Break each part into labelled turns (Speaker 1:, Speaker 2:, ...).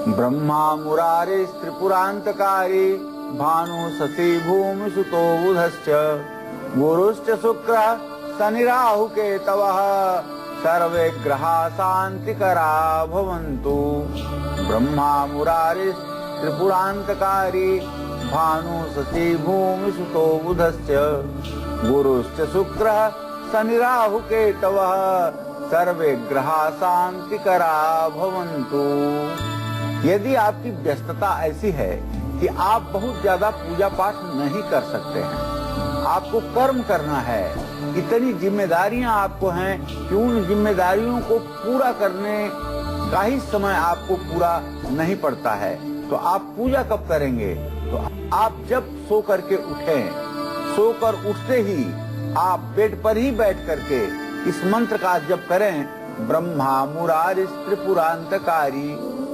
Speaker 1: ब्रह्मा मुरारे त्रिपुरांतकारी भानु शशि भूमि सुतो बुधश्च गुरुश्च शुक्र शनि राहु केतवः सर्वे ग्रहा शांतिकरा भवन्तु। ब्रह्मा मुरारे त्रिपुरांतकारी भानु शशि भूमि सुतो बुधश्च गुरुश्च शुक्र शनि राहु केतवः सर्वे ग्रहा शांतिकरा भवन्तु। यदि आपकी व्यस्तता ऐसी है कि आप बहुत ज्यादा पूजा पाठ नहीं कर सकते हैं, आपको कर्म करना है, इतनी जिम्मेदारियां आपको हैं कि उन जिम्मेदारियों को पूरा करने का ही समय आपको पूरा नहीं पड़ता है, तो आप पूजा कब करेंगे? तो आप जब सो करके उठें, सोकर उठते ही आप बेड पर ही बैठ करके इस मंत्र का जप करें। ब्रह्मा मुरारिस त्रिपुरांतकारी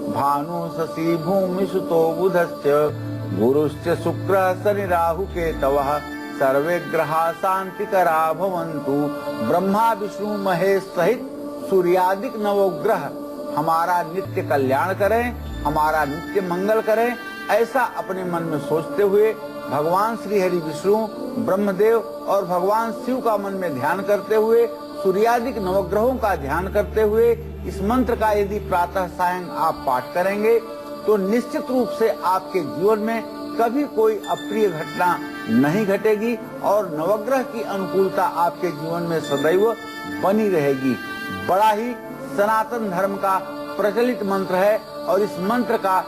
Speaker 1: भानु शशि भूमि सुतो बुधश्च गुरुश्च शुक्र शनि राहु केतवः सर्वे ग्रहा शांतिकरा भवन्तु। ब्रह्मा विष्णु महेश सहित सूर्यादिक नवग्रह हमारा नित्य कल्याण करें, हमारा नित्य मंगल करें, ऐसा अपने मन में सोचते हुए भगवान श्री हरि विष्णु ब्रह्मदेव और भगवान शिव का मन में ध्यान करते हुए, सूर्यादिक नवग्रहों का ध्यान करते हुए इस मंत्र का यदि प्रातः सायं आप पाठ करेंगे तो निश्चित रूप से आपके जीवन में कभी कोई अप्रिय घटना नहीं घटेगी और नवग्रह की अनुकूलता आपके जीवन में सदैव बनी रहेगी। बड़ा ही सनातन धर्म का प्रचलित मंत्र है और इस मंत्र का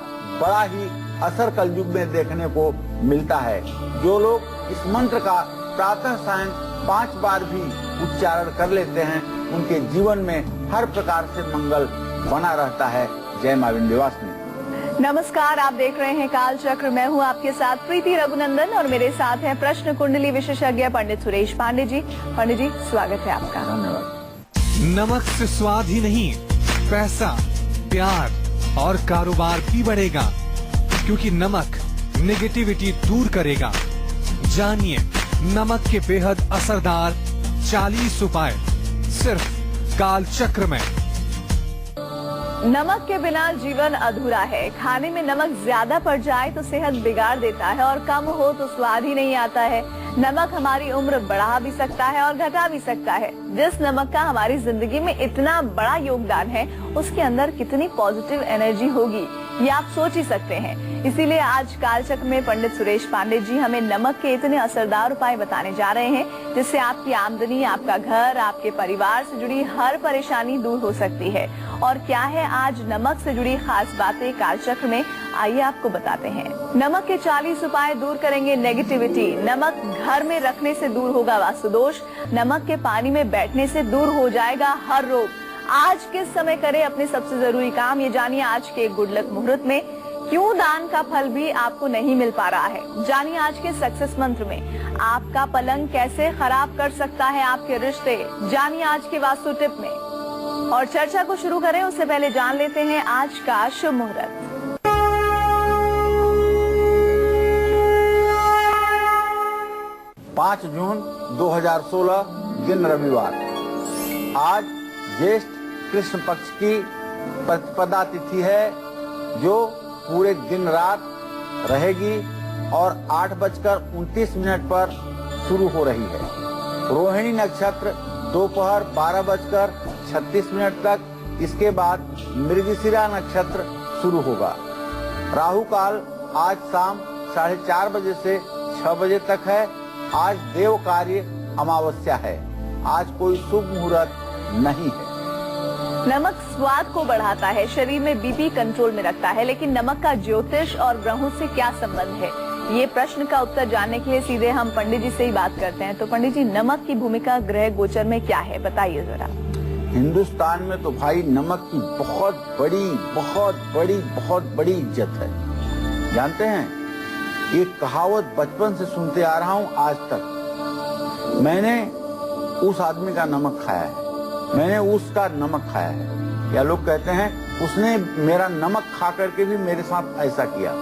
Speaker 1: बड़ा ही असर कलयुग में देखने को मिलता है। जो लोग इस मंत्र का प्रातः सायं 5 बार भी उच्चारण कर लेते हैं, उनके जीवन में हर प्रकार से मंगल बना रहता है। जय मां विंध्यवासिनी।
Speaker 2: नमस्कार, आप देख रहे हैं काल चक्र। मैं हूं आपके साथ प्रीति रघुनंदन और मेरे साथ हैं प्रश्न कुंडली विशेषज्ञ पंडित सुरेश पांडे जी। पंडित जी, स्वागत है आपका।
Speaker 1: धन्यवाद।
Speaker 3: नमक से स्वाद ही नहीं, पैसा, प्यार और कारोबार भी बढ़ेगा, क्योंकि नमक नेगेटिविटी दूर करेगा। जानिए नमक के बेहद असरदार 40 उपाय सिर्फ काल चक्र में।
Speaker 2: नमक के बिना जीवन अधूरा है। खाने में नमक ज्यादा पड़ जाए तो सेहत बिगाड़ देता है और कम हो तो स्वाद ही नहीं आता है। नमक हमारी उम्र बढ़ा भी सकता है और घटा भी सकता है। जिस नमक का हमारी जिंदगी में इतना बड़ा योगदान है, उसके अंदर कितनी पॉजिटिव एनर्जी होगी ये आप सोच ही सकते हैं। इसीलिए आज कालचक्र में पंडित सुरेश पांडे जी हमें नमक के इतने असरदार उपाय बताने जा रहे हैं, जिससे आपकी आमदनी, आपका घर, आपके परिवार से जुड़ी हर परेशानी दूर हो सकती है। और क्या है आज नमक से जुड़ी खास बातें कालचक्र में, आइए आपको बताते हैं। नमक के 40 उपाय दूर करेंगे नेगेटिविटी। नमक घर में रखने से दूर होगा वास्तु दोष। नमक के पानी में बैठने से दूर हो जाएगा हर रोग। आज किस समय करें अपने सबसे जरूरी काम, ये जानिए आज के गुड लक मुहूर्त में। क्यों दान का फल भी आपको नहीं मिल पा रहा है, जानिए आज के सक्सेस मंत्र में। आपका पलंग कैसे खराब कर सकता है आपके रिश्ते, जानिए आज के वास्तु टिप में। और चर्चा को शुरू करें उससे पहले जान लेते हैं आज का शुभ मुहूर्त।
Speaker 1: 5 जून 2016 दिन रविवार। आज ज्येष्ठ कृष्ण पक्ष की प्रतिपदा तिथि है, जो पूरे दिन रात रहेगी और 8:29 पर शुरू हो रही है। रोहिणी नक्षत्र दोपहर 12:36 तक, इसके बाद मृगशिरा नक्षत्र शुरू होगा। राहु काल आज शाम 4:30 बजे से 6 बजे तक है। आज देव कार्य अमावस्या है। आज कोई शुभ मुहूर्त नहीं है।
Speaker 2: नमक स्वाद को बढ़ाता है, शरीर में बीपी कंट्रोल में रखता है, लेकिन नमक का ज्योतिष और ग्रहों से क्या संबंध है, ये प्रश्न का उत्तर जानने के लिए सीधे हम पंडित जी से ही बात करते हैं। तो पंडित जी, नमक की भूमिका ग्रह गोचर में क्या है, बताइए जरा।
Speaker 1: हिंदुस्तान में तो भाई नमक की बहुत बड़ी इज्जत है। जानते हैं, ये कहावत बचपन से सुनते आ रहा हूँ आज तक। मैंने उस आदमी का नमक खाया है, मैंने उसका नमक खाया है, या लोग कहते हैं उसने मेरा नमक खा करके भी मेरे साथ ऐसा किया।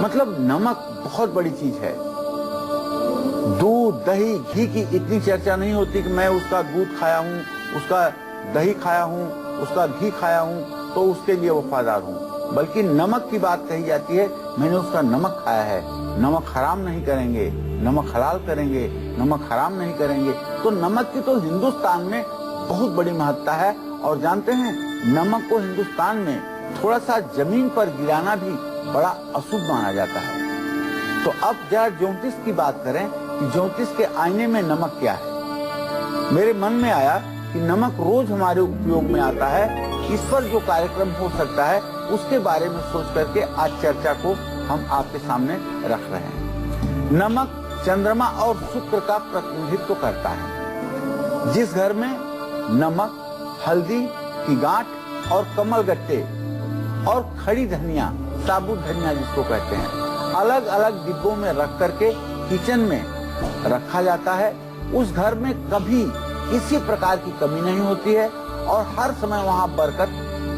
Speaker 1: मतलब नमक बहुत बड़ी चीज है। दूध, दही, घी की इतनी चर्चा नहीं होती कि मैं उसका दूध खाया हूँ, उसका दही खाया हूँ, उसका घी खाया हूँ तो उसके लिए वफादार हूँ। बल्कि नमक की बात कही जाती है। मैंने उसका नमक खाया है, नमक हराम नहीं करेंगे, नमक हलाल करेंगे, नमक हराम नहीं करेंगे। तो नमक की तो हिंदुस्तान में बहुत बड़ी महत्ता है। और जानते हैं, नमक को हिंदुस्तान में थोड़ा सा जमीन पर गिराना भी बड़ा अशुभ माना जाता है। तो अब जरा ज्योतिष की बात करें कि ज्योतिष के आईने में नमक क्या है। मेरे मन में आया कि नमक रोज हमारे उपयोग में आता है। इस पर जो कार्यक्रम हो सकता है उसके बारे में सोच करके आज चर्चा को हम आपके सामने रख रहे हैं। नमक चंद्रमा और शुक्र का प्रतिनिधित्व करता है। जिस घर में नमक, हल्दी की गांठ और कमलगट्टे और खड़ी धनिया, साबुत धनिया जिसको कहते हैं, अलग अलग डिब्बों में रख करके किचन में रखा जाता है, उस घर में कभी किसी प्रकार की कमी नहीं होती है और हर समय वहाँ बरकत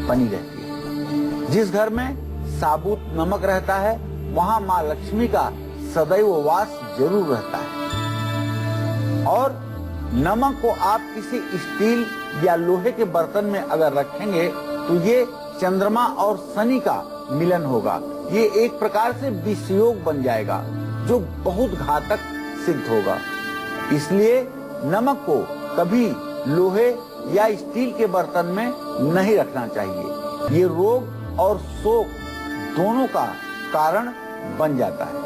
Speaker 1: बनी रहती है। जिस घर में साबुत नमक रहता है वहाँ माँ लक्ष्मी का सदैव वास जरूर रहता है। और नमक को आप किसी स्टील या लोहे के बर्तन में अगर रखेंगे तो ये चंद्रमा और शनि का मिलन होगा। ये एक प्रकार से विषयोग बन जाएगा जो बहुत घातक सिद्ध होगा। इसलिए नमक को कभी लोहे या स्टील के बर्तन में नहीं रखना चाहिए। ये रोग और शोक दोनों का कारण बन जाता है।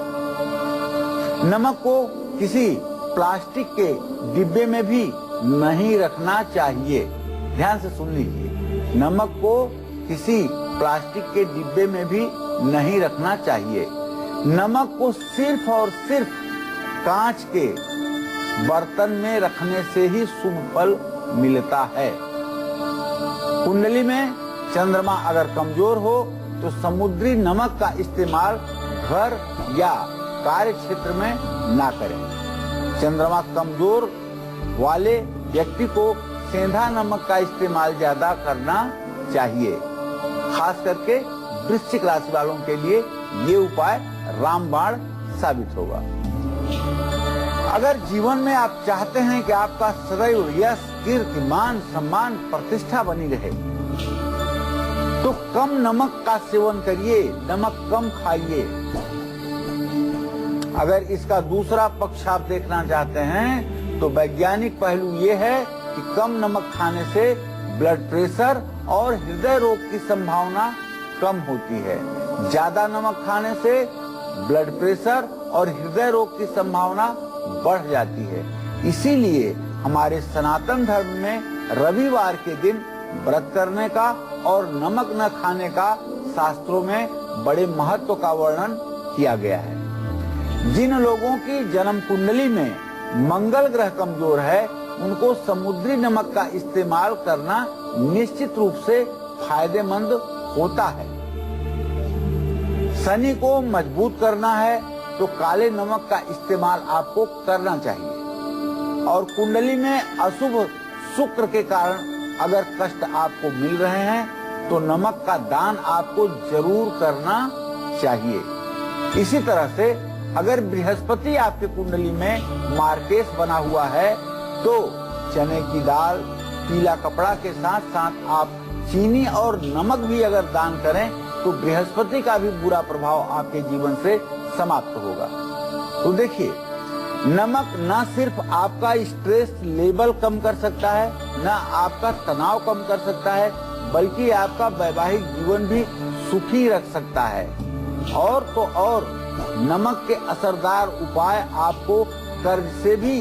Speaker 1: नमक को किसी प्लास्टिक के डिब्बे में भी नहीं रखना चाहिए। ध्यान से सुन लीजिए, नमक को किसी प्लास्टिक के डिब्बे में भी नहीं रखना चाहिए। नमक को सिर्फ और सिर्फ कांच के बर्तन में रखने से ही शुभ फल मिलता है। कुंडली में चंद्रमा अगर कमजोर हो तो समुद्री नमक का इस्तेमाल घर या कार्य क्षेत्र में ना करें। चंद्रमा कमजोर वाले व्यक्ति को सेंधा नमक का इस्तेमाल ज्यादा करना चाहिए। खास करके वृश्चिक राशि वालों के लिए ये उपाय रामबाण साबित होगा। अगर जीवन में आप चाहते हैं कि आपका सदैव यश, कीर्ति, मान, सम्मान, प्रतिष्ठा बनी रहे तो कम नमक का सेवन करिए, नमक कम खाइए। अगर इसका दूसरा पक्ष आप देखना चाहते हैं तो वैज्ञानिक पहलू ये है कि कम नमक खाने से ब्लड प्रेशर और हृदय रोग की संभावना कम होती है। ज्यादा नमक खाने से ब्लड प्रेशर और हृदय रोग की संभावना बढ़ जाती है। इसीलिए हमारे सनातन धर्म में रविवार के दिन व्रत करने का और नमक न खाने का शास्त्रों में बड़े महत्व का वर्णन किया गया है। जिन लोगों की जन्म कुंडली में मंगल ग्रह कमजोर है उनको समुद्री नमक का इस्तेमाल करना निश्चित रूप से फायदेमंद होता है। शनि को मजबूत करना है तो काले नमक का इस्तेमाल आपको करना चाहिए। और कुंडली में अशुभ शुक्र के कारण अगर कष्ट आपको मिल रहे हैं तो नमक का दान आपको जरूर करना चाहिए। इसी तरह से अगर बृहस्पति आपके कुंडली में मार्केश बना हुआ है तो चने की दाल, पीला कपड़ा के साथ साथ आप चीनी और नमक भी अगर दान करें तो बृहस्पति का भी बुरा प्रभाव आपके जीवन से समाप्त होगा। तो देखिए, नमक न सिर्फ आपका स्ट्रेस लेवल कम कर सकता है, न आपका तनाव कम कर सकता है, बल्कि आपका वैवाहिक जीवन भी सुखी रख सकता है। और तो और नमक के असरदार उपाय आपको कर्ज से भी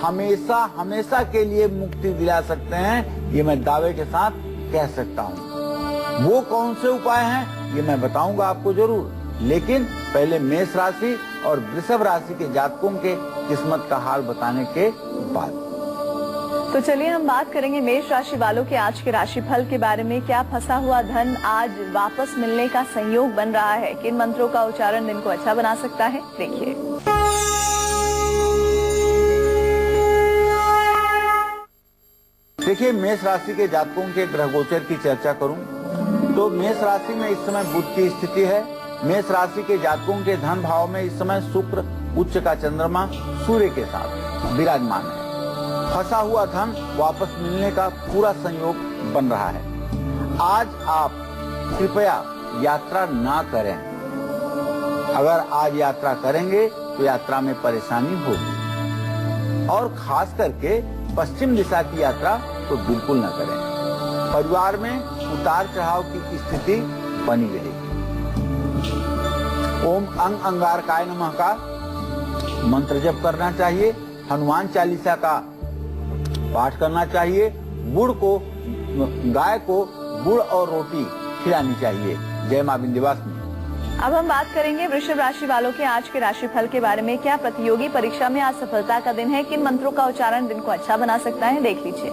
Speaker 1: हमेशा हमेशा के लिए मुक्ति दिला सकते हैं, ये मैं दावे के साथ कह सकता हूँ। वो कौन से उपाय हैं ये मैं बताऊंगा आपको जरूर, लेकिन पहले मेष राशि और वृषभ राशि के जातकों के किस्मत का हाल बताने के बाद।
Speaker 2: तो चलिए हम बात करेंगे मेष राशि वालों के आज के राशिफल के बारे में। क्या फंसा हुआ धन आज वापस मिलने का संयोग बन रहा है? किन मंत्रों का उच्चारण दिन को अच्छा बना सकता है? देखिए,
Speaker 1: मेष राशि के जातकों के ग्रह गोचर की चर्चा करूं तो मेष राशि में इस समय बुध की स्थिति है। मेष राशि के जातकों के धन भाव में इस समय शुक्र उच्च का चंद्रमा सूर्य के साथ विराजमान है। फंसा हुआ धन वापस मिलने का पूरा संयोग बन रहा है। आज आप कृपया यात्रा ना करें। अगर आज यात्रा करेंगे तो यात्रा में परेशानी होगी, और खास करके पश्चिम दिशा की यात्रा तो बिल्कुल न करें। परिवार में उतार चढ़ाव की स्थिति बनी रहेगी। ओम अंग अंगारकाय नमः का मंत्र जप करना चाहिए। हनुमान चालीसा का पाठ करना चाहिए। गाय को गुड़ और रोटी खिलानी चाहिए। जय मां विंध्यवासिनी।
Speaker 2: अब हम बात करेंगे वृषभ राशि वालों के आज के राशिफल के बारे में। क्या प्रतियोगी परीक्षा में आज सफलता का दिन है? किन मंत्रों का उच्चारण दिन को अच्छा बना सकता है? देख लीजिए।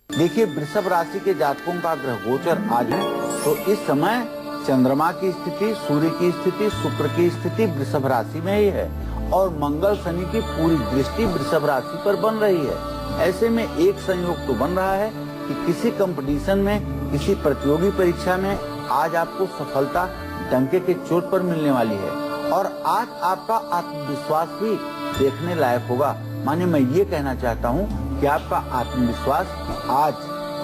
Speaker 1: देखिए, वृषभ राशि के जातकों का ग्रह गोचर आज है, तो इस समय चंद्रमा की स्थिति, सूर्य की स्थिति, शुक्र की स्थिति वृषभ राशि में ही है, और मंगल शनि की पूरी दृष्टि वृषभ राशि पर बन रही है। ऐसे में एक संयोग तो बन रहा है कि किसी कंपटीशन में, किसी प्रतियोगी परीक्षा में आज आपको सफलता डंके के चोट पर मिलने वाली है, और आज आपका आत्मविश्वास भी देखने लायक होगा। माने मैं ये कहना चाहता हूँ कि आपका आत्मविश्वास आज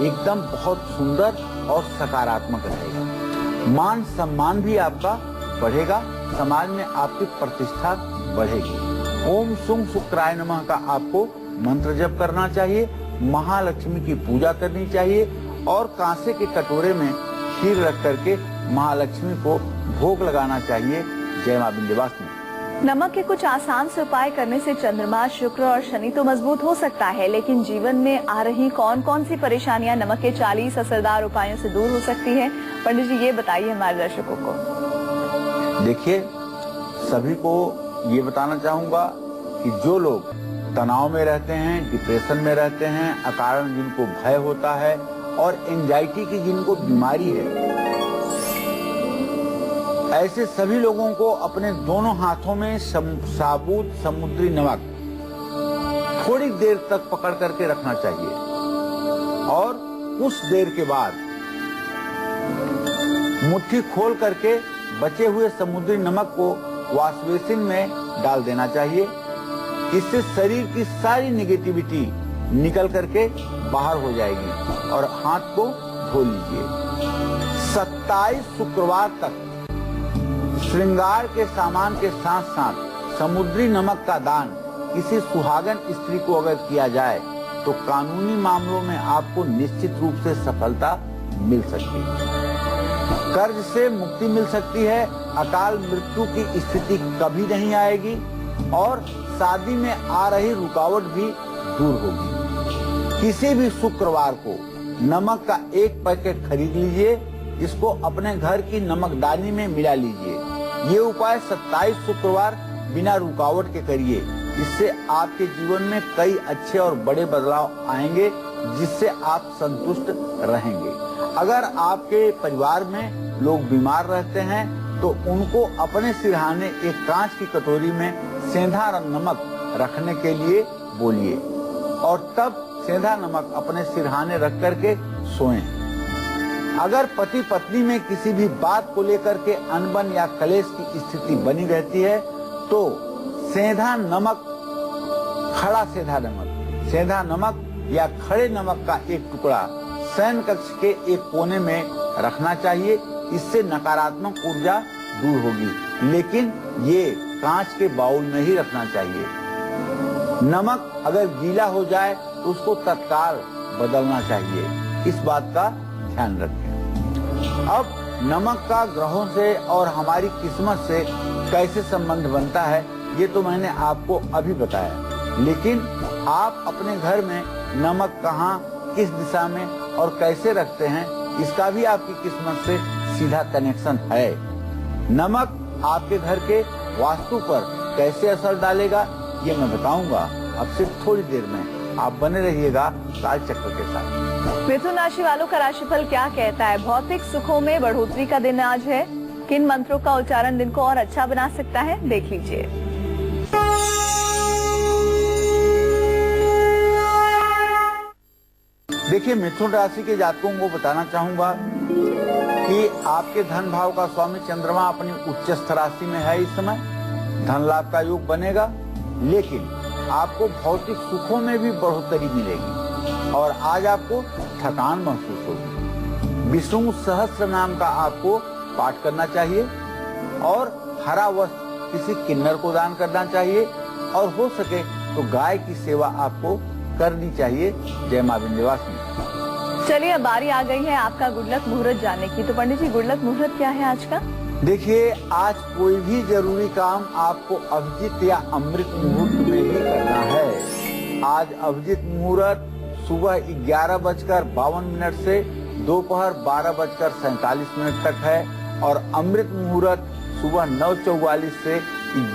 Speaker 1: एकदम बहुत सुंदर और सकारात्मक रहेगा। मान सम्मान भी आपका बढ़ेगा, समाज में आपकी प्रतिष्ठा बढ़ेगी। ओम शुंग शुक्राय नमः का आपको मंत्र जप करना चाहिए। महालक्ष्मी की पूजा करनी चाहिए, और कांसे के कटोरे में खीर रख करके महालक्ष्मी को भोग लगाना चाहिए। जय मां विंध्यवासिनी।
Speaker 2: नमक के कुछ आसान से उपाय करने से चंद्रमा, शुक्र और शनि तो मजबूत हो सकता है, लेकिन जीवन में आ रही कौन कौन सी परेशानियां नमक के 40 असरदार उपायों से दूर हो सकती है? पंडित जी ये बताइए हमारे दर्शकों को।
Speaker 1: देखिए, सभी को ये बताना चाहूंगा कि जो लोग तनाव में रहते हैं, डिप्रेशन में रहते हैं, अकारण जिनको भय होता है, और एंजाइटी की जिनको बीमारी है, ऐसे सभी लोगों को अपने दोनों हाथों में साबुत समुद्री नमक थोड़ी देर तक पकड़ करके रखना चाहिए, और कुछ देर के बाद मुट्ठी खोल करके बचे हुए समुद्री नमक को वॉश बेसिन में डाल देना चाहिए। इससे शरीर की सारी नेगेटिविटी निकल करके बाहर हो जाएगी, और हाथ को धो लीजिए। 27 शुक्रवार तक श्रृंगार के सामान के साथ साथ समुद्री नमक का दान किसी सुहागन स्त्री को अगर किया जाए तो कानूनी मामलों में आपको निश्चित रूप से सफलता मिल सकती है। कर्ज से मुक्ति मिल सकती है, अकाल मृत्यु की स्थिति कभी नहीं आएगी, और शादी में आ रही रुकावट भी दूर होगी। किसी भी शुक्रवार को नमक का एक पैकेट खरीद लीजिए, इसको अपने घर की नमकदानी में मिला लीजिए। ये उपाय 27 शुक्रवार बिना रुकावट के करिए। इससे आपके जीवन में कई अच्छे और बड़े बदलाव आएंगे, जिससे आप संतुष्ट रहेंगे। अगर आपके परिवार में लोग बीमार रहते हैं तो उनको अपने सिरहाने एक कांच की कटोरी में सेंधा नमक रखने के लिए बोलिए, और तब सेंधा नमक अपने सिरहाने रख करके सोएं। अगर पति पत्नी में किसी भी बात को लेकर के अनबन या कलेश की स्थिति बनी रहती है तो सेंधा नमक, खड़ा सेंधा नमक या खड़े नमक का एक टुकड़ा शयन कक्ष के एक कोने में रखना चाहिए। इससे नकारात्मक ऊर्जा दूर होगी, लेकिन ये कांच के बाउल में ही रखना चाहिए। नमक अगर गीला हो जाए तो उसको तत्काल बदलना चाहिए। इस बात का ध्यान रखें। अब नमक का ग्रहों से और हमारी किस्मत से कैसे संबंध बनता है ये तो मैंने आपको अभी बताया, लेकिन आप अपने घर में नमक कहाँ, किस दिशा में और कैसे रखते हैं, इसका भी आपकी किस्मत से सीधा कनेक्शन है। नमक आपके घर के वास्तु पर कैसे असर डालेगा ये मैं बताऊंगा अब सिर्फ थोड़ी देर में। आप बने रहिएगा काल चक्र के साथ।
Speaker 2: मिथुन राशि वालों का राशिफल क्या कहता है? भौतिक सुखों में बढ़ोतरी का दिन आज है। किन मंत्रों का उच्चारण दिन को और अच्छा बना सकता है, देख लीजिए।
Speaker 1: देखिए, मिथुन राशि के जातकों को बताना चाहूंगा कि आपके धन भाव का स्वामी चंद्रमा अपनी उच्चस्थ राशि में है। इस समय धन लाभ का योग बनेगा, लेकिन आपको भौतिक सुखों में भी बढ़ोतरी मिलेगी। और आज आपको थकान महसूस होगी। विष्णु सहस्त्र नाम का आपको पाठ करना चाहिए और हरा वस्त्र किसी किन्नर को दान करना चाहिए और हो सके तो गाय की सेवा आपको करनी चाहिए। जय मां विंध्यवासिनी।
Speaker 2: चलिए अब बारी आ गई है आपका गुड लक मुहूर्त जानने की। तो पंडित जी गुड लक मुहूर्त क्या है आज का?
Speaker 1: देखिए, आज कोई भी जरूरी काम आपको अभिजीत या अमृत मुहूर्त में ही करना है। आज अभिजीत मुहूर्त सुबह 11:52 से दोपहर 12:47 तक है और अमृत मुहूर्त सुबह 9:44 से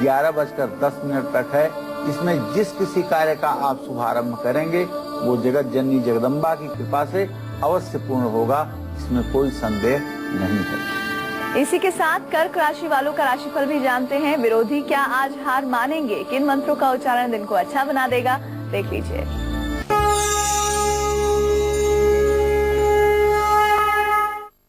Speaker 1: 11:10 तक है। इसमें जिस किसी कार्य का आप शुभारंभ करेंगे वो जगत जननी जगदम्बा की कृपा से अवश्य पूर्ण होगा, इसमें कोई संदेह नहीं है।
Speaker 2: इसी के साथ कर्क राशि वालों का राशिफल भी जानते हैं। विरोधी क्या आज हार मानेंगे? किन मंत्रों का उच्चारण दिन को अच्छा बना देगा? देख लीजिए।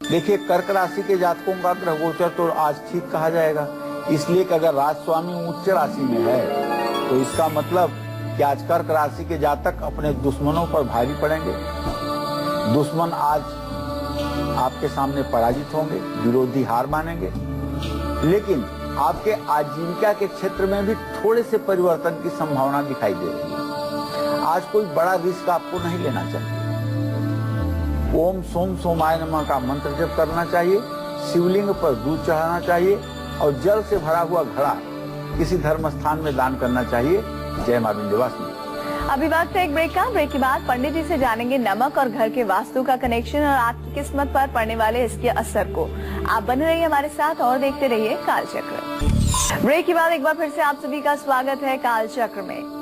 Speaker 1: देखिए, कर्क राशि के जातकों का ग्रह गोचर तो आज ठीक कहा जाएगा, इसलिए कि अगर राजस्वामी उच्च राशि में है तो इसका मतलब कि आज कर्क राशि के जातक अपने दुश्मनों पर भारी पड़ेंगे। दुश्मन आज आपके सामने पराजित होंगे, विरोधी हार मानेंगे, लेकिन आपके आजीविका के क्षेत्र में भी थोड़े से परिवर्तन की संभावना दिखाई दे रही है। आज कोई बड़ा रिस्क आपको नहीं लेना चाहिए। ओम सोम सोमाय नमः का मंत्र जप करना चाहिए, शिवलिंग पर दूध चढ़ाना चाहिए और जल से भरा हुआ घड़ा किसी धर्म स्थान में दान करना चाहिए। जय मां विंध्यवासिनी।
Speaker 2: अभी वक्त है एक ब्रेक का। ब्रेक के बाद पंडित जी से जानेंगे नमक और घर के वास्तु का कनेक्शन और आपकी किस्मत पर पड़ने वाले इसके असर को। आप बने रहिए हमारे साथ और देखते रहिए कालचक्र। ब्रेक के बाद एक बार फिर से आप सभी का स्वागत है कालचक्र में।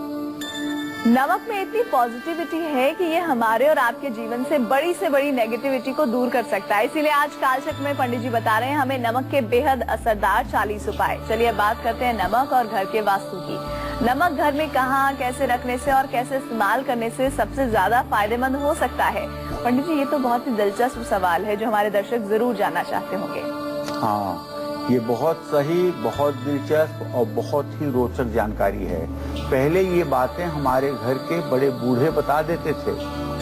Speaker 2: नमक में इतनी पॉजिटिविटी है कि ये हमारे और आपके जीवन से बड़ी नेगेटिविटी को दूर कर सकता है। इसीलिए आज कालचक्र में पंडित जी बता रहे हैं हमें नमक के बेहद असरदार 40 उपाय। चलिए बात करते हैं नमक और घर के वास्तु की। नमक घर में कहाँ, कैसे रखने से और कैसे इस्तेमाल करने से सबसे ज्यादा फायदेमंद हो सकता है? पंडित जी, ये तो बहुत ही दिलचस्प सवाल है जो हमारे दर्शक जरूर जानना चाहते होंगे।
Speaker 1: हाँ, ये बहुत सही, बहुत दिलचस्प और बहुत ही रोचक जानकारी है। पहले ये बातें हमारे घर के बड़े बूढ़े बता देते थे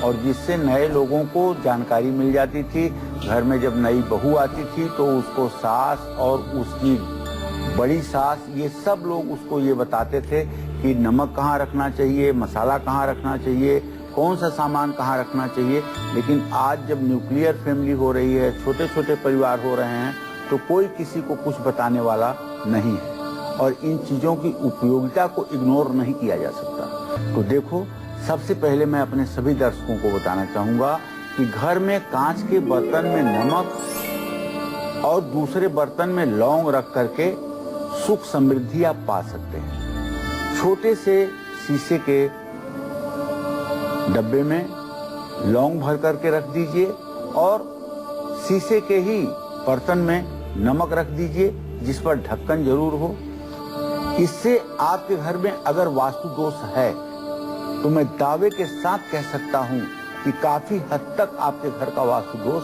Speaker 1: और जिससे नए लोगों को जानकारी मिल जाती थी। घर में जब नई बहू आती थी तो उसको सास और उसकी बड़ी सास, ये सब लोग उसको ये बताते थे कि नमक कहाँ रखना चाहिए, मसाला कहाँ रखना चाहिए, कौन सा सामान कहाँ रखना चाहिए। लेकिन आज जब न्यूक्लियर फैमिली हो रही है, छोटे छोटे परिवार हो रहे हैं, तो कोई किसी को कुछ बताने वाला नहीं है और इन चीजों की उपयोगिता को इग्नोर नहीं किया जा सकता। तो देखो, सबसे पहले मैं अपने सभी दर्शकों को बताना चाहूंगा कि घर में कांच के बर्तन में नमक और दूसरे बर्तन में लौंग रख करके सुख समृद्धि आप पा सकते हैं। छोटे से शीशे के डब्बे में लौंग भर करके रख दीजिए और शीशे के ही बर्तन में नमक रख दीजिए जिस पर ढक्कन जरूर हो। इससे आपके घर में अगर वास्तु दोष है तो मैं दावे के साथ कह सकता हूं कि काफी हद तक आपके घर का वास्तु दोष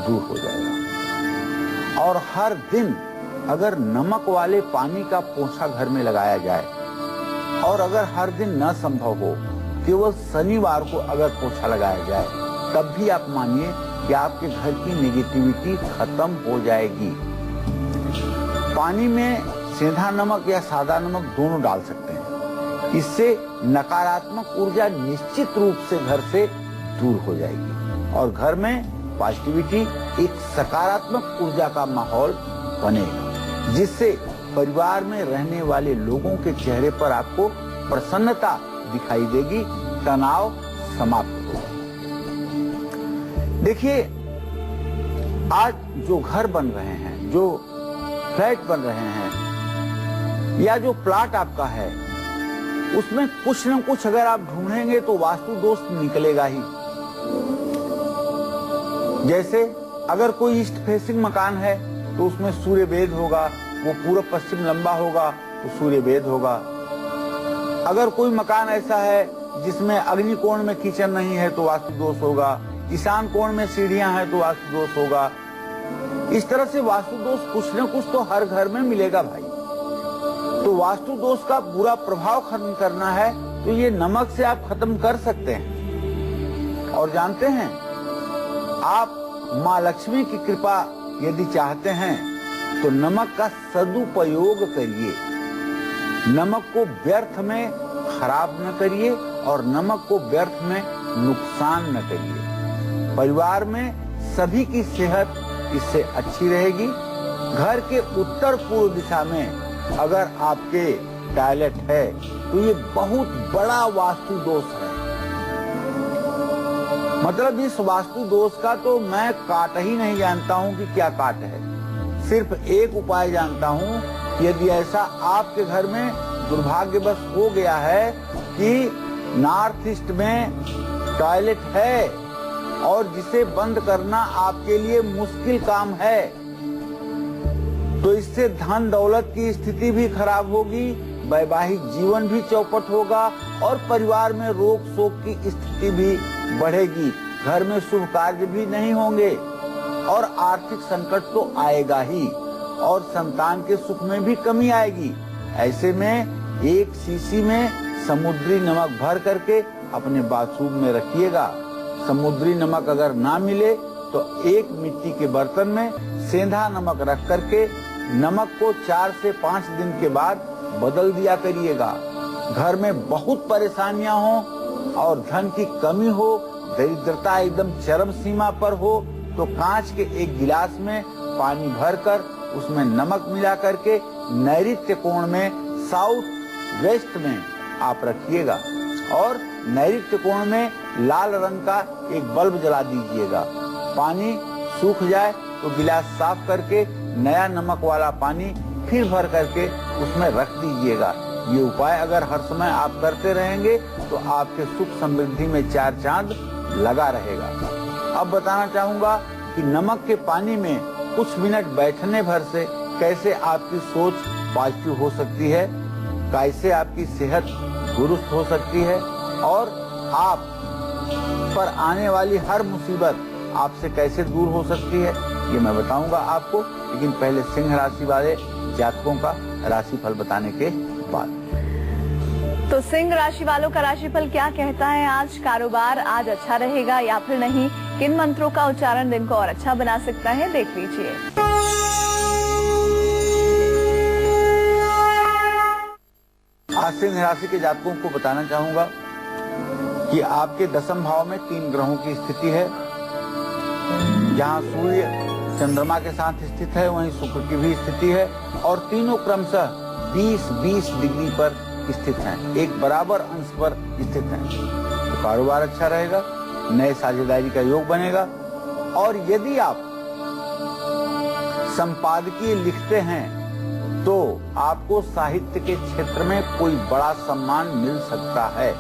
Speaker 1: दूर हो जाएगा। और हर दिन अगर नमक वाले पानी का पोंछा घर में लगाया जाए और अगर हर दिन न संभव हो, केवल शनिवार को अगर पोंछा लगाया जाए, तब भी आप मानिए कि आपके घर की नेगेटिविटी खत्म हो जाएगी। पानी में सेंधा नमक या सादा नमक दोनों डाल सकते हैं। इससे नकारात्मक ऊर्जा निश्चित रूप से घर से दूर हो जाएगी और घर में पॉजिटिविटी, एक सकारात्मक ऊर्जा का माहौल बनेगा, जिससे परिवार में रहने वाले लोगों के चेहरे पर आपको प्रसन्नता दिखाई देगी, तनाव समाप्त होगा। देखिए, आज जो घर बन रहे हैं, जो फ्लैट बन रहे हैं या जो प्लॉट आपका है, उसमें कुछ न कुछ अगर आप ढूंढेंगे तो वास्तु दोष निकलेगा ही। जैसे अगर कोई ईस्ट फेसिंग मकान है तो उसमें सूर्य भेद होगा, वो पूर्व पश्चिम लंबा होगा तो सूर्य भेद होगा। अगर कोई मकान ऐसा है जिसमें अग्नि कोण में किचन नहीं है तो वास्तु दोष होगा, ईशान कोण में सीढ़ियां हैं तो वास्तु दोष होगा। इस तरह से वास्तु दोष कुछ न कुछ तो हर घर में मिलेगा भाई। तो वास्तु दोष का बुरा प्रभाव खत्म करना है तो ये नमक से आप खत्म कर सकते हैं। और जानते हैं, आप माँ लक्ष्मी की कृपा यदि चाहते हैं तो नमक का सदुपयोग करिए। नमक को व्यर्थ में खराब न करिए और नमक को व्यर्थ में नुकसान न करिए। परिवार में सभी की सेहत इससे अच्छी रहेगी। घर के उत्तर पूर्व दिशा में अगर आपके टॉयलेट है तो ये बहुत बड़ा वास्तु दोष है। मतलब इस वास्तु दोष का तो मैं काट ही नहीं जानता हूँ कि क्या काट है। सिर्फ एक उपाय जानता हूँ, यदि ऐसा आपके घर में दुर्भाग्यवश हो गया है कि नॉर्थ ईस्ट में टॉयलेट है और जिसे बंद करना आपके लिए मुश्किल काम है, तो इससे धन दौलत की स्थिति भी खराब होगी, वैवाहिक जीवन भी चौपट होगा और परिवार में रोग शोक की स्थिति भी बढ़ेगी। घर में शुभ कार्य भी नहीं होंगे और आर्थिक संकट तो आएगा ही और संतान के सुख में भी कमी आएगी। ऐसे में एक शीशी में समुद्री नमक भर करके अपने बाथरूम में रखिएगा। समुद्री नमक अगर ना मिले तो एक मिट्टी के बर्तन में सेंधा नमक रख करके नमक को 4 से 5 दिन के बाद बदल दिया करिएगा। घर में बहुत परेशानियां हो और धन की कमी हो, दरिद्रता एकदम चरम सीमा पर हो, तो कांच के एक गिलास में पानी भरकर उसमें नमक मिला करके नैऋत्य कोण में साउथ वेस्ट में आप रखिएगा और नैऋत्य कोण में लाल रंग का एक बल्ब जला दीजिएगा। पानी सूख जाए तो गिलास साफ करके नया नमक वाला पानी फिर भर करके उसमें रख दीजिएगा। ये उपाय अगर हर समय आप करते रहेंगे तो आपके सुख समृद्धि में 4 चांद लगा रहेगा। अब बताना चाहूंगा कि नमक के पानी में कुछ मिनट बैठने भर से कैसे आपकी सोच पॉजिटिव हो सकती है, कैसे आपकी सेहत दुरुस्त हो सकती है और आप पर आने वाली हर मुसीबत आपसे कैसे दूर हो सकती है, ये मैं बताऊंगा आपको। लेकिन पहले सिंह राशि वाले जातकों का राशिफल बताने के बाद।
Speaker 2: तो सिंह राशि वालों का राशिफल क्या कहता है? आज कारोबार आज अच्छा रहेगा या फिर नहीं? किन मंत्रों का उच्चारण दिन को और अच्छा बना सकता है, देख लीजिए।
Speaker 1: आज सिंह राशि के जातकों को बताना चाहूंगा कि आपके 10वें भाव में 3 ग्रहों की स्थिति है। जहां सूर्य चंद्रमा के साथ स्थित है वहीं शुक्र की भी स्थिति है और तीनों क्रमशः 20-20 डिग्री पर स्थित हैं, एक बराबर अंश पर स्थित हैं। तो कारोबार अच्छा रहेगा, नए साझेदारी का योग बनेगा और यदि आप संपादकीय लिखते हैं तो आपको साहित्य के क्षेत्र में कोई बड़ा सम्मान मिल सकता है।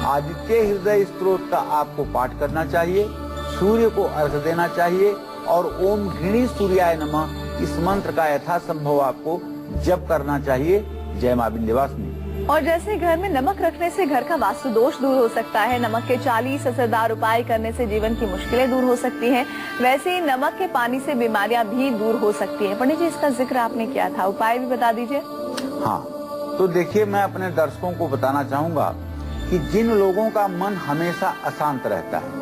Speaker 1: आदित्य हृदय स्तोत्र का आपको पाठ करना चाहिए, सूर्य को अर्घ्य देना चाहिए और ओम घृणी सूर्याय नमः इस मंत्र का यथासंभव आपको जप करना चाहिए। जय मां विंध्यवासिनी।
Speaker 2: और जैसे घर में नमक रखने से घर का वास्तु दोष दूर हो सकता है, नमक के 40 असरदार उपाय करने से जीवन की मुश्किलें दूर हो सकती हैं, वैसे ही नमक के पानी से बीमारियां भी दूर हो सकती हैं। पंडित जी, इसका जिक्र आपने किया था, उपाय भी बता दीजिए।
Speaker 1: हाँ, तो देखिए, मैं अपने दर्शकों को बताना चाहूंगा कि जिन लोगों का मन हमेशा अशांत रहता है,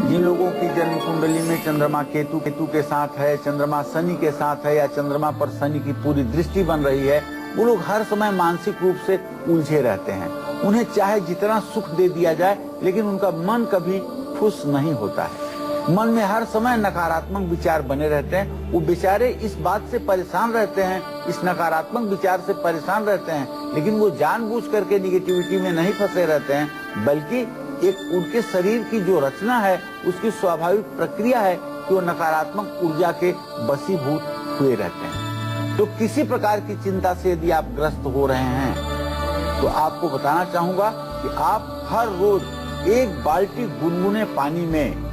Speaker 1: जिन लोगों की जन्म कुंडली में चंद्रमा केतु के साथ है, चंद्रमा शनि के साथ है या चंद्रमा पर शनि की पूरी दृष्टि बन रही है, वो लोग हर समय मानसिक रूप से उलझे रहते हैं। उन्हें चाहे जितना सुख दे दिया जाए लेकिन उनका मन कभी खुश नहीं होता है। मन में हर समय नकारात्मक विचार बने रहते हैं। वो बेचारे इस बात से परेशान रहते हैं, इस नकारात्मक विचार से परेशान रहते हैं, लेकिन वो जानबूझ करके निगेटिविटी में नहीं फंसे रहते हैं, बल्कि एक उनके शरीर की जो रचना है उसकी स्वाभाविक प्रक्रिया है कि वो नकारात्मक ऊर्जा के वशीभूत हुए रहते हैं। तो किसी प्रकार की चिंता से यदि आप ग्रस्त हो रहे हैं तो आपको बताना चाहूंगा कि आप हर रोज 1 बाल्टी गुनगुने पानी में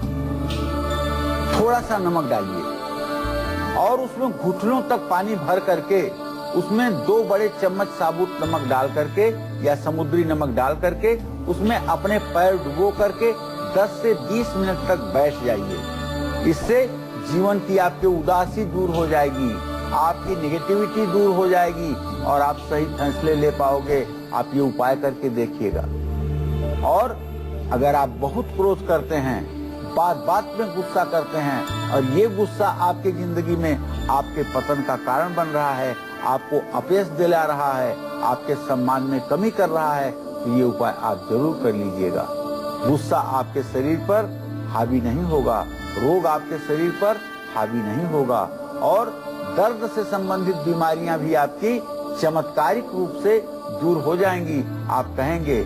Speaker 1: थोड़ा सा नमक डालिए और उसमें घुटनों तक पानी भर करके उसमें 2 बड़े चम्मच साबुत नमक डाल करके या समुद्री नमक डाल करके उसमें अपने पैर डुबो करके 10 से 20 मिनट तक बैठ जाइए। इससे जीवन की आपकी उदासी दूर हो जाएगी, आपकी नेगेटिविटी दूर हो जाएगी और आप सही फैसले ले पाओगे। आप ये उपाय करके देखिएगा। और अगर आप बहुत क्रोध करते हैं, बात बात में गुस्सा करते हैं और ये गुस्सा आपकी जिंदगी में आपके पतन का कारण बन रहा है, आपको अपयश दिला रहा है, आपके सम्मान में कमी कर रहा है, तो ये उपाय आप जरूर कर लीजिएगा। गुस्सा आपके शरीर पर हावी नहीं होगा, रोग आपके शरीर पर हावी नहीं होगा और दर्द से संबंधित बीमारियां भी आपकी चमत्कारिक रूप से दूर हो जाएंगी। आप कहेंगे,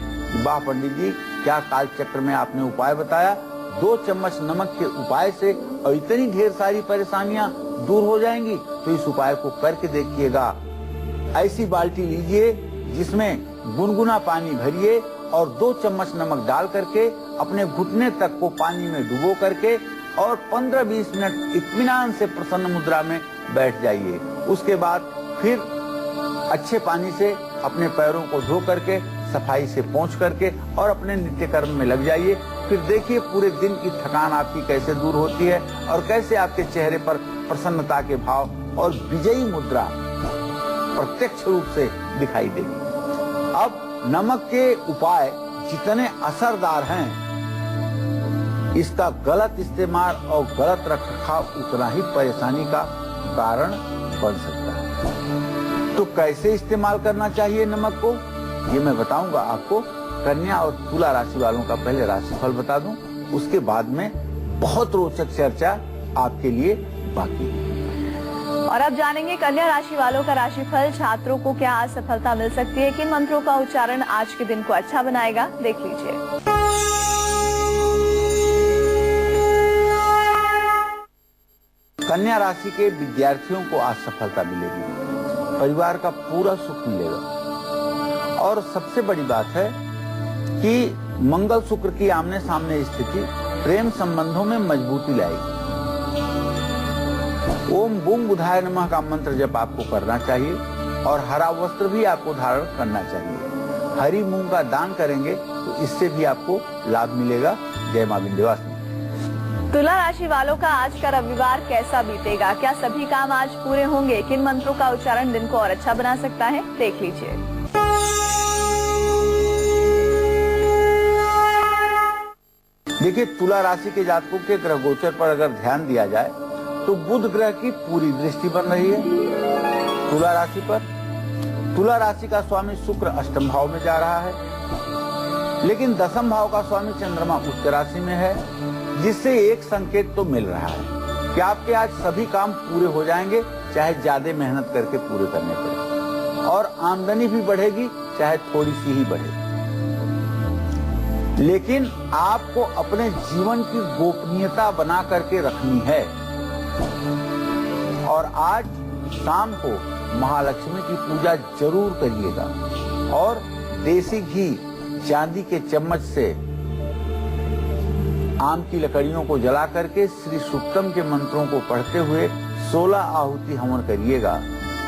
Speaker 1: वाह पंडित जी, क्या काल चक्र में आपने उपाय बताया, 2 चम्मच नमक के उपाय से और इतनी ढेर सारी परेशानियां दूर हो जाएंगी। तो इस उपाय को करके देखिएगा। ऐसी बाल्टी लीजिए जिसमें गुनगुना पानी भरिए और 2 चम्मच नमक डाल करके अपने घुटने तक को पानी में डुबो करके और 15-20 मिनट इत्मीनान से प्रसन्न मुद्रा में बैठ जाइए। उसके बाद फिर अच्छे पानी से अपने पैरों को धो करके सफाई से पोंछ करके और अपने नित्य कर्म में लग जाइए। फिर देखिए पूरे दिन की थकान आपकी कैसे दूर होती है और कैसे आपके चेहरे पर प्रसन्नता के भाव और विजयी मुद्रा प्रत्यक्ष रूप से दिखाई देगी। अब नमक के उपाय जितने असरदार हैं, इसका गलत इस्तेमाल और गलत रखरखाव उतना ही परेशानी का कारण बन सकता है। तो कैसे इस्तेमाल करना चाहिए नमक को, ये मैं बताऊंगा आपको। कन्या और तुला राशि वालों का पहले राशिफल बता दूं, उसके बाद में बहुत रोचक चर्चा आपके लिए बाकी है।
Speaker 2: और अब जानेंगे कन्या राशि वालों का राशिफल। छात्रों को क्या आज सफलता मिल सकती है, किन मंत्रों का उच्चारण आज के दिन को अच्छा बनाएगा, देख लीजिए।
Speaker 1: कन्या राशि के विद्यार्थियों को आज सफलता मिलेगी, परिवार का पूरा सुख मिलेगा और सबसे बड़ी बात है कि मंगल शुक्र की आमने सामने स्थिति प्रेम संबंधों में मजबूती लाएगी। ओम बूम बुधाय नमः का मंत्र जप आपको करना चाहिए और हरा वस्त्र भी आपको धारण करना चाहिए। हरी मूंग का दान करेंगे तो इससे भी आपको लाभ मिलेगा। जय मां विंध्यवासिनी।
Speaker 2: तुला राशि वालों का आज का रविवार कैसा बीतेगा, क्या सभी काम आज पूरे होंगे, किन मंत्रों का उच्चारण दिन को और अच्छा बना सकता है, देख लीजिए।
Speaker 1: देखिए, तुला राशि के जातकों के ग्रह गोचर पर अगर ध्यान दिया जाए तो बुध ग्रह की पूरी दृष्टि बन रही है तुला राशि पर। तुला राशि का स्वामी शुक्र अष्टम भाव में जा रहा है, लेकिन दसम भाव का स्वामी चंद्रमा उच्च राशि में है, जिससे एक संकेत तो मिल रहा है कि आपके आज सभी काम पूरे हो जाएंगे, चाहे ज्यादा मेहनत करके पूरे करने पड़े, और आमदनी भी बढ़ेगी, चाहे थोड़ी सी ही बढ़े। लेकिन आपको अपने जीवन की गोपनीयता बना करके रखनी है और आज शाम को महालक्ष्मी की पूजा जरूर करिएगा और देसी घी चांदी के चम्मच से आम की लकड़ियों को जला करके श्री सूक्तम के मंत्रों को पढ़ते हुए 16 आहुति हवन करिएगा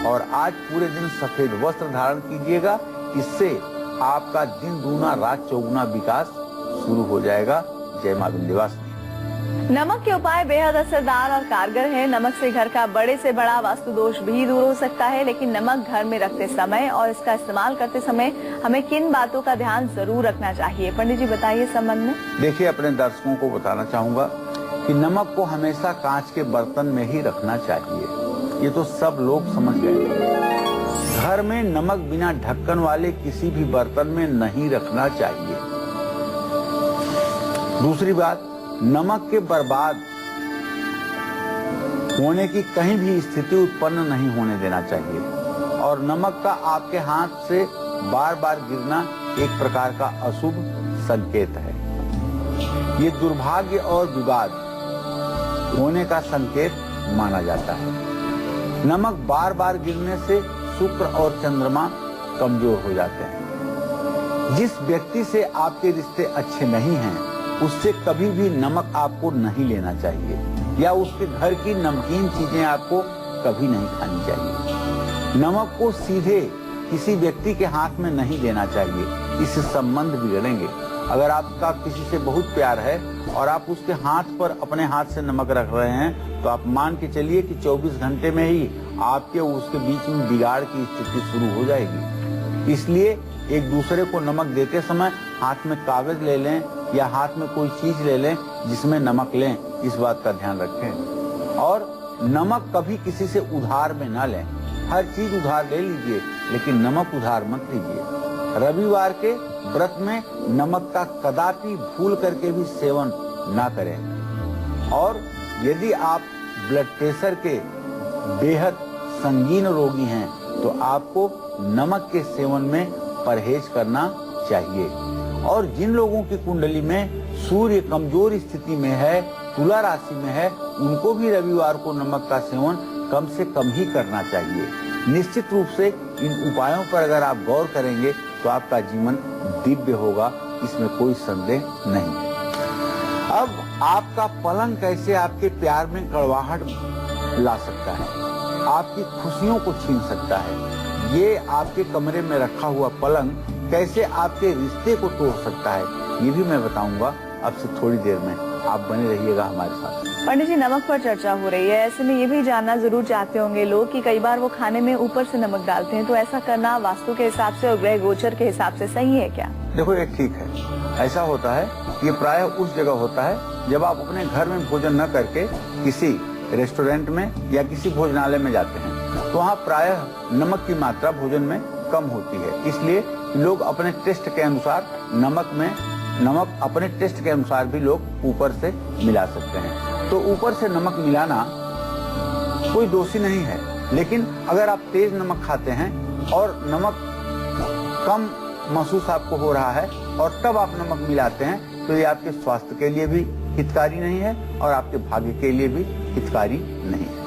Speaker 1: और आज पूरे दिन सफेद वस्त्र धारण कीजिएगा। इससे आपका दिन दूना रात चौगुना विकास शुरू हो जाएगा। जय मां विंध्यवासिनी।
Speaker 2: नमक के उपाय बेहद असरदार और कारगर है। नमक से घर का बड़े से बड़ा वास्तु दोष भी दूर हो सकता है, लेकिन नमक घर में रखते समय और इसका इस्तेमाल करते समय हमें किन बातों का ध्यान जरूर रखना चाहिए, पंडित जी बताइए संबंध में।
Speaker 1: देखिए, अपने दर्शकों को बताना चाहूंगा कि नमक को हमेशा कांच के बर्तन में ही रखना चाहिए। ये तो सब लोग समझ गए। घर में नमक बिना ढक्कन वाले किसी भी बर्तन में नहीं रखना चाहिए। दूसरी बात, नमक के बर्बाद होने की कहीं भी स्थिति उत्पन्न नहीं होने देना चाहिए और नमक का आपके हाथ से बार बार गिरना एक प्रकार का अशुभ संकेत है। ये दुर्भाग्य और विवाद होने का संकेत माना जाता है। नमक बार बार गिरने से शुक्र और चंद्रमा कमजोर हो जाते हैं। जिस व्यक्ति से आपके रिश्ते अच्छे नहीं हैं, उससे कभी भी नमक आपको नहीं लेना चाहिए या उसके घर की नमकीन चीजें आपको कभी नहीं खानी चाहिए। नमक को सीधे किसी व्यक्ति के हाथ में नहीं देना चाहिए, इससे संबंध बिगड़ेंगे। अगर आपका किसी से बहुत प्यार है और आप उसके हाथ पर अपने हाथ से नमक रख रहे हैं, तो आप मान के चलिए कि 24 घंटे में ही आपके उसके बीच में बिगाड़ की स्थिति शुरू हो जाएगी। इसलिए एक दूसरे को नमक देते समय हाथ में कागज ले लें या हाथ में कोई चीज ले लें जिसमें नमक लें, इस बात का ध्यान रखें। और नमक कभी किसी से उधार में ना लें। हर चीज उधार ले लीजिए लेकिन नमक उधार मत लीजिए। रविवार के व्रत में नमक का कदापि भूल करके भी सेवन ना करें। और यदि आप ब्लड प्रेशर के बेहद संगीन रोगी हैं तो आपको नमक के सेवन में परहेज करना चाहिए। और जिन लोगों की कुंडली में सूर्य कमजोर स्थिति में है, तुला राशि में है, उनको भी रविवार को नमक का सेवन कम से कम ही करना चाहिए। निश्चित रूप से इन उपायों पर अगर आप गौर करेंगे तो आपका जीवन दिव्य होगा, इसमें कोई संदेह नहीं। अब आपका पलंग कैसे आपके प्यार में कड़वाहट ला सकता है, आपकी खुशियों को छीन सकता है। ये आपके कमरे में रखा हुआ पलंग कैसे आपके रिश्ते को तोड़ सकता है, ये भी मैं बताऊंगा अब से थोड़ी देर में। आप बने रहिएगा हमारे साथ।
Speaker 2: पंडित जी, नमक पर चर्चा हो रही है, ऐसे में ये भी जानना जरूर चाहते होंगे लोग कि कई बार वो खाने में ऊपर से नमक डालते हैं, तो ऐसा करना वास्तु के हिसाब से और ग्रह गोचर के हिसाब से सही है क्या?
Speaker 1: देखो, ये ठीक है। ऐसा होता है, ये प्रायः उस जगह होता है जब आप अपने घर में भोजन न करके किसी रेस्टोरेंट में या किसी भोजनालय में जाते हैं, तो वहाँ प्रायः नमक की मात्रा भोजन में कम होती है। इसलिए लोग अपने टेस्ट के अनुसार नमक अपने टेस्ट के अनुसार भी लोग ऊपर से मिला सकते हैं। तो ऊपर से नमक मिलाना कोई दोषी नहीं है, लेकिन अगर आप तेज नमक खाते हैं और नमक कम महसूस आपको हो रहा है और तब आप नमक मिलाते हैं, तो ये आपके स्वास्थ्य के लिए भी हितकारी नहीं है और आपके भाग्य के लिए भी हितकारी नहीं है।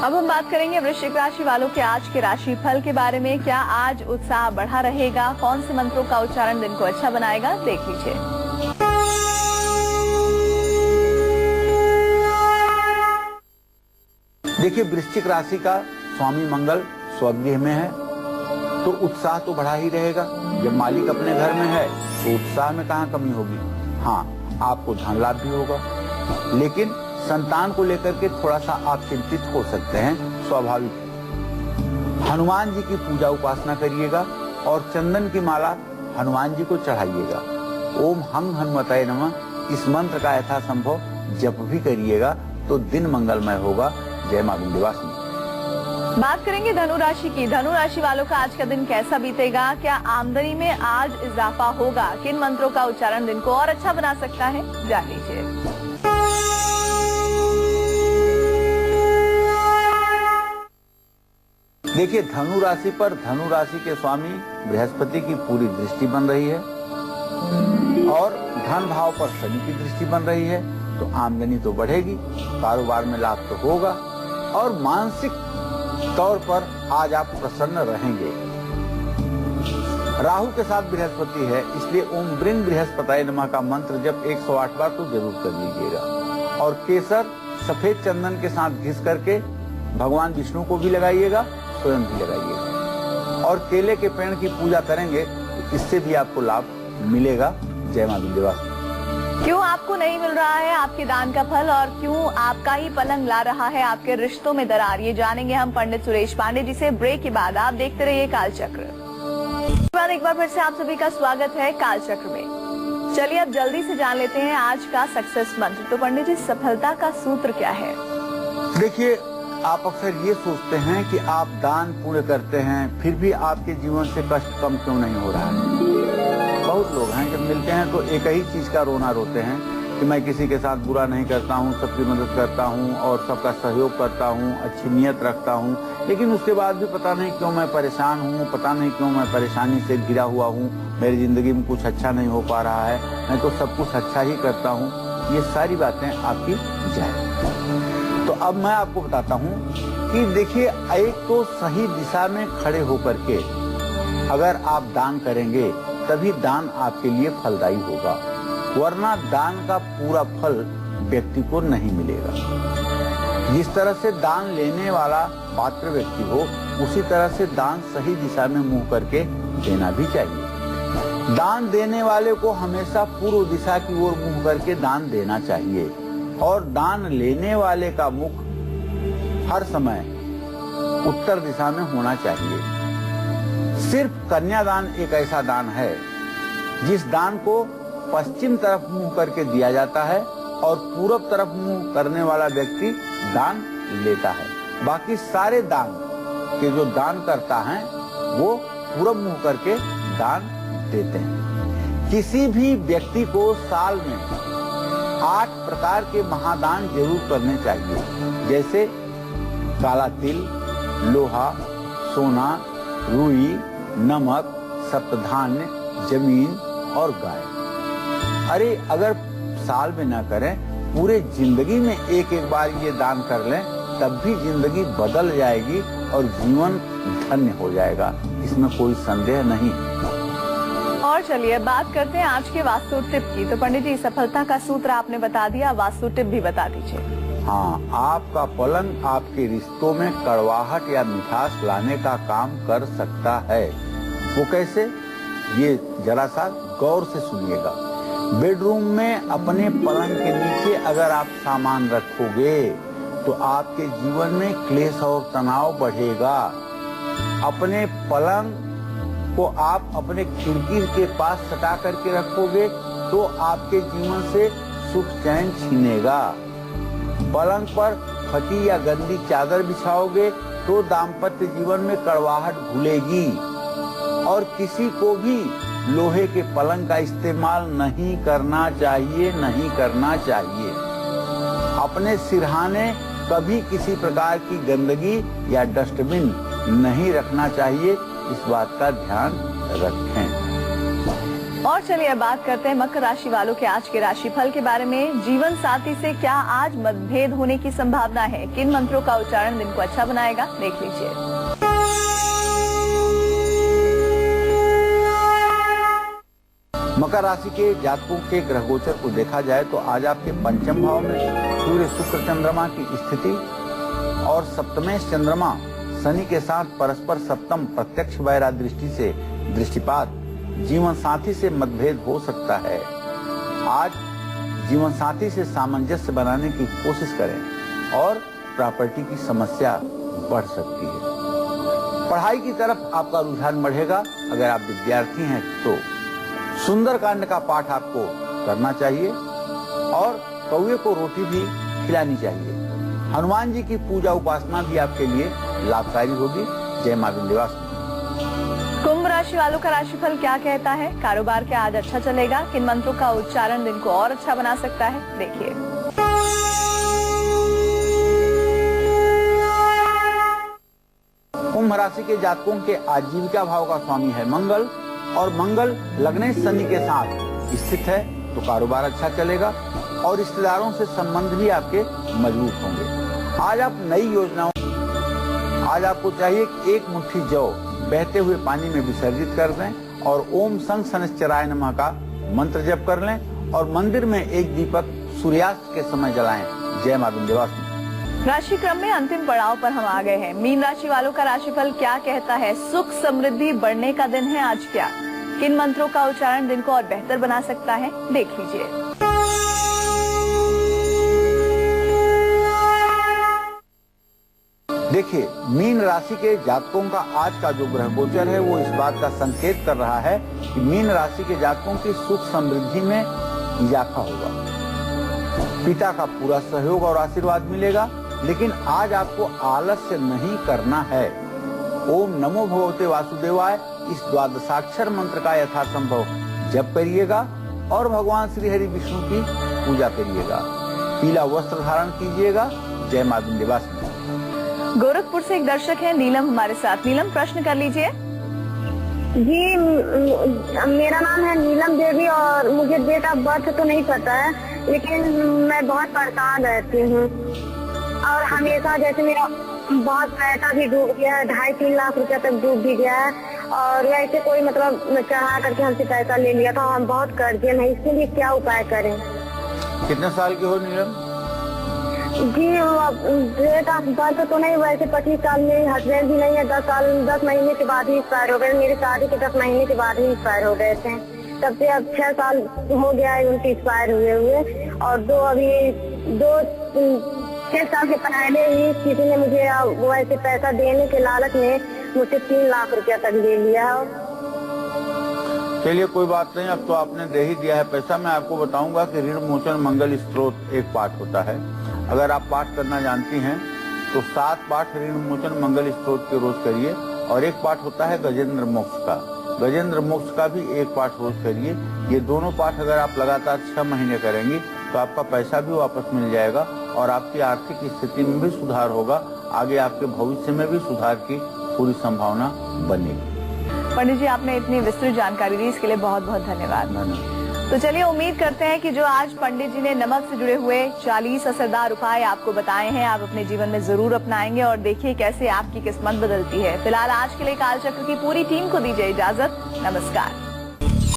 Speaker 2: अब हम बात करेंगे वृश्चिक राशि वालों के आज के राशि फल के बारे में। क्या आज उत्साह बढ़ा रहेगा? कौन से मंत्रों का उच्चारण दिन को अच्छा बनाएगा? देख लीजिए।
Speaker 1: देखिए, वृश्चिक राशि का स्वामी मंगल स्वगृह में है तो उत्साह तो बढ़ा ही रहेगा। जब मालिक अपने घर में है तो उत्साह में कहाँ कमी होगी। हाँ, आपको धन लाभ भी होगा, लेकिन संतान को लेकर के थोड़ा सा आप चिंतित हो सकते हैं, स्वाभाविक है। हनुमान जी की पूजा उपासना करिएगा और चंदन की माला हनुमान जी को चढ़ाइएगा। ओम हंग हनुमताय नमः इस मंत्र का यथासंभव जप भी करिएगा तो दिन मंगलमय होगा। जय मां विंध्यवासिनी।
Speaker 2: बात करेंगे धनु राशि की। धनु राशि वालों का आज का दिन कैसा बीतेगा? क्या आमदनी में आज इजाफा होगा? किन मंत्रों का उच्चारण दिन को और अच्छा बना सकता है, जान लीजिए।
Speaker 1: देखिए, धनु राशि पर धनु राशि के स्वामी बृहस्पति की पूरी दृष्टि बन रही है और धन भाव पर शनि की दृष्टि बन रही है, तो आमदनी तो बढ़ेगी, कारोबार में लाभ तो होगा और मानसिक तौर पर आज आप प्रसन्न रहेंगे। राहु के साथ बृहस्पति है, इसलिए ओम ब्रिंग बृहस्पताय नमः का मंत्र जब 108 बार तो जरूर कर लीजिएगा। और केसर सफेद चंदन के साथ घिस करके भगवान विष्णु को भी लगाइएगा, स्वयं भी लगाइएगा। और केले के पेड़ की पूजा करेंगे तो इससे भी आपको लाभ मिलेगा। जय मां विंध्यवासिनी।
Speaker 2: क्यों आपको नहीं मिल रहा है आपके दान का फल और क्यों आपका ही पलंग ला रहा है आपके रिश्तों में दरार, ये जानेंगे हम पंडित सुरेश पांडे जी से ब्रेक के बाद। आप देखते रहिए कालचक्र। एक बार फिर से आप सभी का स्वागत है कालचक्र में। चलिए अब जल्दी से जान लेते हैं आज का सक्सेस मंत्र। तो पंडित जी, सफलता का सूत्र क्या है?
Speaker 1: देखिए, आप अक्सर ये सोचते हैं कि आप दान पुण्य करते हैं फिर भी आपके जीवन से कष्ट कम क्यों नहीं हो रहा है। बहुत लोग हैं जब मिलते हैं तो एक ही चीज का रोना रोते हैं कि मैं किसी के साथ बुरा नहीं करता हूँ, सबकी मदद करता हूँ और सबका सहयोग करता हूँ, अच्छी नियत रखता हूँ, लेकिन उसके बाद भी पता नहीं क्यों मैं परेशान हूँ, पता नहीं क्यों मैं परेशानी से घिरा हुआ हूँ, मेरी जिंदगी में कुछ अच्छा नहीं हो पा रहा है, मैं तो सब कुछ अच्छा ही करता हूँ। ये सारी बातें आपकी जाए। तो अब मैं आपको बताता हूँ कि देखिए, एक तो सही दिशा में खड़े होकर के अगर आप दान करेंगे तभी दान आपके लिए फलदायी होगा, वरना दान का पूरा फल व्यक्ति को नहीं मिलेगा। जिस तरह से दान लेने वाला पात्र व्यक्ति हो, उसी तरह से दान सही दिशा में मुंह करके देना भी चाहिए। दान देने वाले को हमेशा पूर्व दिशा की ओर मुंह करके दान देना चाहिए और दान लेने वाले का मुख हर समय उत्तर दिशा में होना चाहिए। सिर्फ कन्यादान एक ऐसा दान है जिस दान को पश्चिम तरफ मुंह करके दिया जाता है और पूरब तरफ मुंह करने वाला व्यक्ति दान लेता है। बाकी सारे दान के जो दान करता है वो पूरब मुंह करके दान देते हैं। किसी भी व्यक्ति को साल में 8 प्रकार के महादान जरूर करने चाहिए, जैसे काला तिल, लोहा, सोना, रुई, नमक, सप्तधान्य, जमीन और गाय। अरे अगर साल में ना करें, पूरे जिंदगी में एक एक बार ये दान कर लें, तब भी जिंदगी बदल जाएगी और जीवन धन्य हो जाएगा, इसमें कोई संदेह नहीं।
Speaker 2: और चलिए बात करते हैं आज के वास्तु टिप की। तो पंडित जी, सफलता का सूत्र आपने बता दिया, वास्तु टिप भी बता दीजिए।
Speaker 1: हाँ, आपका पलंग आपके रिश्तों में कड़वाहट या मिठास लाने का काम कर सकता है। वो कैसे, ये जरा सा गौर से सुनिएगा। बेडरूम में अपने पलंग के नीचे अगर आप सामान रखोगे तो आपके जीवन में क्लेश और तनाव बढ़ेगा। अपने पलंग को आप अपने खिड़की के पास सटा करके रखोगे तो आपके जीवन से सुख चैन छीनेगा। पलंग पर फटी या गंदी चादर बिछाओगे तो दाम्पत्य जीवन में कड़वाहट घुलेगी। और किसी को भी लोहे के पलंग का इस्तेमाल नहीं करना चाहिए, नहीं करना चाहिए। अपने सिरहाने कभी किसी प्रकार की गंदगी या डस्टबिन नहीं रखना चाहिए, इस बात का ध्यान रखें।
Speaker 2: और चलिए बात करते हैं मकर राशि वालों के आज के राशिफल के बारे में। जीवन साथी से क्या आज मतभेद होने की संभावना है? किन मंत्रों का उच्चारण दिन को अच्छा बनाएगा, देख लीजिए।
Speaker 1: मकर राशि के जातकों के ग्रह गोचर को देखा जाए तो आज आपके पंचम भाव में सूर्य शुक्र चंद्रमा की स्थिति और सप्तमेश चंद्रमा शनि के साथ परस्पर सप्तम प्रत्यक्ष वैरा दृष्टि से दृष्टिपात जीवन साथी से मतभेद हो सकता है। आज जीवन साथी से सामंजस्य बनाने की कोशिश करें और प्रॉपर्टी की समस्या बढ़ सकती है। पढ़ाई की तरफ आपका रुझान बढ़ेगा। अगर आप विद्यार्थी हैं तो सुंदरकांड का पाठ आपको करना चाहिए और कौवे को रोटी भी खिलानी चाहिए। हनुमान जी की पूजा उपासना भी आपके लिए लाभकारी होगी। जय मां विंध्यवासिनी।
Speaker 2: कुंभ राशि वालों का राशिफल क्या कहता है? कारोबार क्या आज अच्छा चलेगा? किन मंत्रों का उच्चारण दिन को और अच्छा बना सकता है, देखिए।
Speaker 1: कुंभ राशि के जातकों के आजीविका भाव का स्वामी है मंगल और मंगल लग्नेश शनि के साथ स्थित है तो कारोबार अच्छा चलेगा और रिश्तेदारों से संबंध भी आपके मजबूत होंगे। आज आप नई योजनाओं, आज आपको चाहिए कि एक मुट्ठी जौ बहते हुए पानी में विसर्जित कर दें और ओम संग शनिश्चराय नमः का मंत्र जप कर लें और मंदिर में एक दीपक सूर्यास्त के समय जलाएं। जय मां विंध्यवासिनी।
Speaker 2: राशि क्रम में अंतिम पड़ाव पर हम आ गए हैं। मीन राशि वालों का राशिफल क्या कहता है? सुख समृद्धि बढ़ने का दिन है आज क्या? किन मंत्रों का उच्चारण दिन को और बेहतर बना सकता है, देख लीजिए।
Speaker 1: देखिए, मीन राशि के जातकों का आज का जो ग्रह गोचर है वो इस बात का संकेत कर रहा है कि मीन राशि के जातकों की सुख समृद्धि में इजाफा होगा। पिता का पूरा सहयोग और आशीर्वाद मिलेगा, लेकिन आज आपको आलस्य नहीं करना है। ओम नमो भगवते वासुदेवाय इस द्वादशाक्षर मंत्र का यथासंभव जप करिएगा और भगवान श्री हरि विष्णु की पूजा करिएगा। पीला वस्त्र धारण कीजिएगा। जय मां विंध्यवासिनी।
Speaker 2: गोरखपुर से एक दर्शक है नीलम हमारे साथ। नीलम, प्रश्न कर लीजिए।
Speaker 4: जी, मेरा नाम है नीलम देवी और मुझे डेट ऑफ बर्थ तो नहीं पता है, लेकिन मैं बहुत परेशान रहती हूँ और हमेशा जैसे मेरा बहुत पैसा भी डूब गया है, 2.5-3 लाख रुपया तक डूब भी गया है और वैसे कोई मतलब चढ़ा करके हमसे पैसा ले लिया था। हम बहुत कर्जे में, इसके लिए क्या उपाय करें?
Speaker 1: कितने साल की हो नीलम?
Speaker 4: जी, डेट ऑफ बर्थ तो नहीं, वैसे 25 साल में, हस्बैंड भी नहीं है। 10 महीने के बाद ही एक्सपायर हो गए। मेरी शादी के 10 महीने के बाद ही एक्सपायर हो गए थे। तब से अब 6 साल हो गया है उनके एक्सपायर हुए और 6 साल के पहले ही किसी ने मुझे वैसे पैसा देने के लालच में मुझसे 3 लाख रुपया तक ले लिया है।
Speaker 1: चलिए कोई बात नहीं, अब तो आपने दे ही दिया है पैसा। मैं आपको बताऊंगा कि ऋण मोचन मंगल स्त्रोत एक पाठ होता है। अगर आप पाठ करना जानती हैं तो 7 पाठ ऋण मोचन मंगल स्त्रोत के रोज करिए। और एक पाठ होता है गजेंद्र मोक्ष का, गजेंद्र मोक्ष का भी एक पाठ रोज करिए। ये दोनों पाठ अगर आप लगातार 6 महीने करेंगी तो आपका पैसा भी वापस मिल जाएगा और आपकी आर्थिक स्थिति में भी सुधार होगा। आगे आपके भविष्य में भी सुधार की पूरी संभावना बनेगी।
Speaker 2: पंडित जी, आपने इतनी विस्तृत जानकारी दी, इसके लिए बहुत बहुत धन्यवाद। तो चलिए, उम्मीद करते हैं कि जो आज पंडित जी ने नमक से जुड़े हुए 40 असरदार उपाय आपको बताए हैं, आप अपने जीवन में जरूर अपनाएंगे और देखिए कैसे आपकी किस्मत बदलती है। फिलहाल आज के लिए कालचक्र की पूरी टीम को दीजिए इजाजत। नमस्कार।